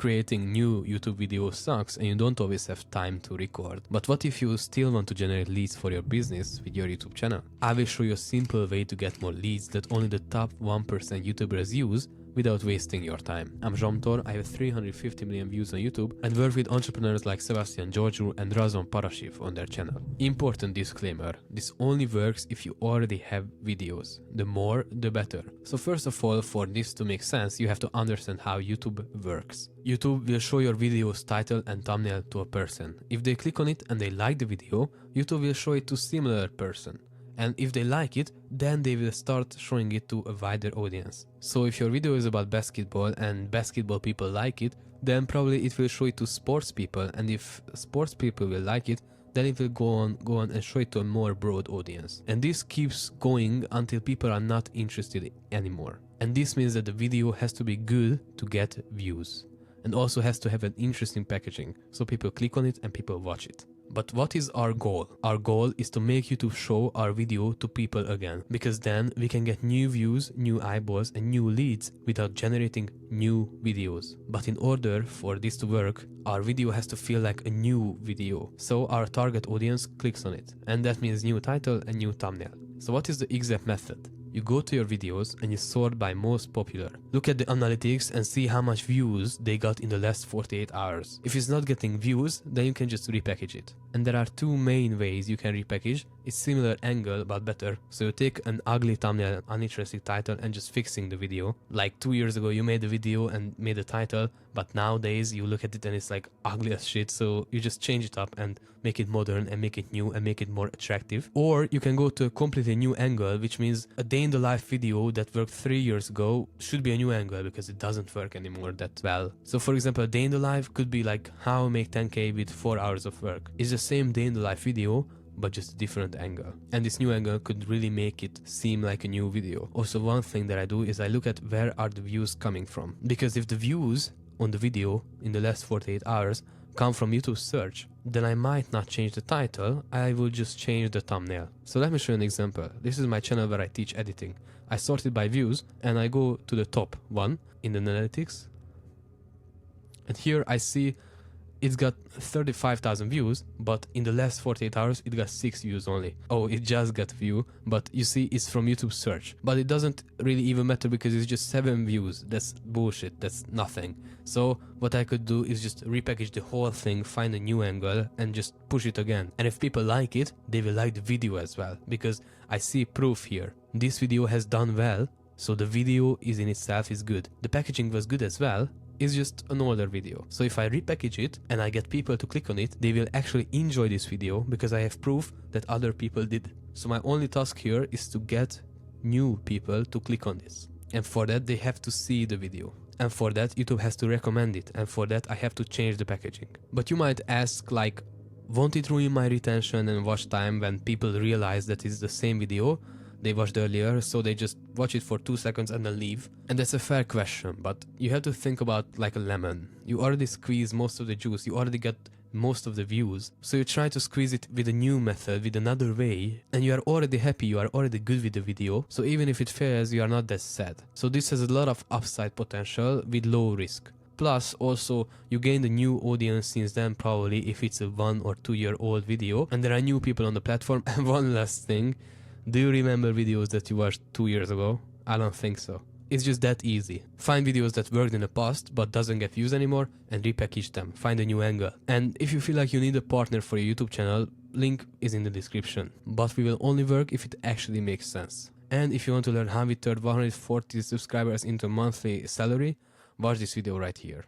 creating new YouTube videos sucks and you don't always have time to record. But what if you still want to generate leads for your business with your YouTube channel? I will show you a simple way to get more leads that only the top 1% YouTubers use without wasting your time. I'm Zsomtor, I have 350 million views on YouTube and work with entrepreneurs like Sebastian Georgiou and Razvan Parashiv on their channel. Important disclaimer, this only works if you already have videos. The more, the better. So first of all, for this to make sense, you have to understand how YouTube works. YouTube will show your video's title and thumbnail to a person. If they click on it and they like the video, YouTube will show it to similar person. And if they like it, then they will start showing it to a wider audience. So if your video is about basketball and basketball people like it, then probably it will show it to sports people, and if sports people will like it, then it will go on and show it to a more broad audience. And this keeps going until people are not interested anymore. And this means that the video has to be good to get views. And also has to have an interesting packaging, so people click on it and people watch it. But what is our goal? Our goal is to make YouTube show our video to people again, because then we can get new views, new eyeballs and new leads without generating new videos. But in order for this to work, our video has to feel like a new video, so our target audience clicks on it. And that means new title and new thumbnail. So what is the exact method? You go to your videos and you sort by most popular. Look at the analytics and see how much views they got in the last 48 hours. If it's not getting views, then you can just repackage it. And there are two main ways you can repackage. It's similar angle but better. So you take an ugly thumbnail, uninteresting title and just fixing the video. Like 2 years ago you made the video and made the title, but nowadays you look at it and it's like ugly as shit, so you just change it up and make it modern and make it new and make it more attractive. Or you can go to a completely new angle, which means a day in the life video that worked 3 years ago should be a new angle because it doesn't work anymore that well. So for example, a day in the life could be like how I make 10k with 4 hours of work. It's the same day in the life video, but just a different angle. And this new angle could really make it seem like a new video. Also, one thing that I do is I look at where are the views coming from. Because if the views on the video in the last 48 hours come from YouTube search, then I might not change the title, I will just change the thumbnail. So let me show you an example. This is my channel where I teach editing. I sort it by views and I go to the top one in the analytics. And here I see it's got 35,000 views, but in the last 48 hours it got 6 views only. Oh, it just got view, but you see it's from YouTube search. But it doesn't really even matter because it's just 7 views. That's bullshit, that's nothing. So what I could do is just repackage the whole thing, find a new angle and just push it again. And if people like it, they will like the video as well, because I see proof here. This video has done well, so the video is in itself is good. The packaging was good as well. It's just an older video. So if I repackage it and I get people to click on it, they will actually enjoy this video because I have proof that other people did. So my only task here is to get new people to click on this. And for that they have to see the video. And for that YouTube has to recommend it. And for that I have to change the packaging. But you might ask, like, won't it ruin my retention and watch time when people realize that it's the same video they watched earlier, so they just watch it for 2 seconds and then leave? And that's a fair question, but you have to think about like a lemon. You already squeeze most of the juice, you already get most of the views, so you try to squeeze it with a new method, with another way, and you are already happy, you are already good with the video, so even if it fails, you are not that sad. So this has a lot of upside potential with low risk. Plus, also, you gain a new audience since then, probably if it's a 1 or 2 year old video, and there are new people on the platform. And one last thing, do you remember videos that you watched 2 years ago? I don't think so. It's just that easy. Find videos that worked in the past but doesn't get views anymore and repackage them. Find a new angle. And if you feel like you need a partner for your YouTube channel, link is in the description. But we will only work if it actually makes sense. And if you want to learn how we turned 140 subscribers into a monthly salary, watch this video right here.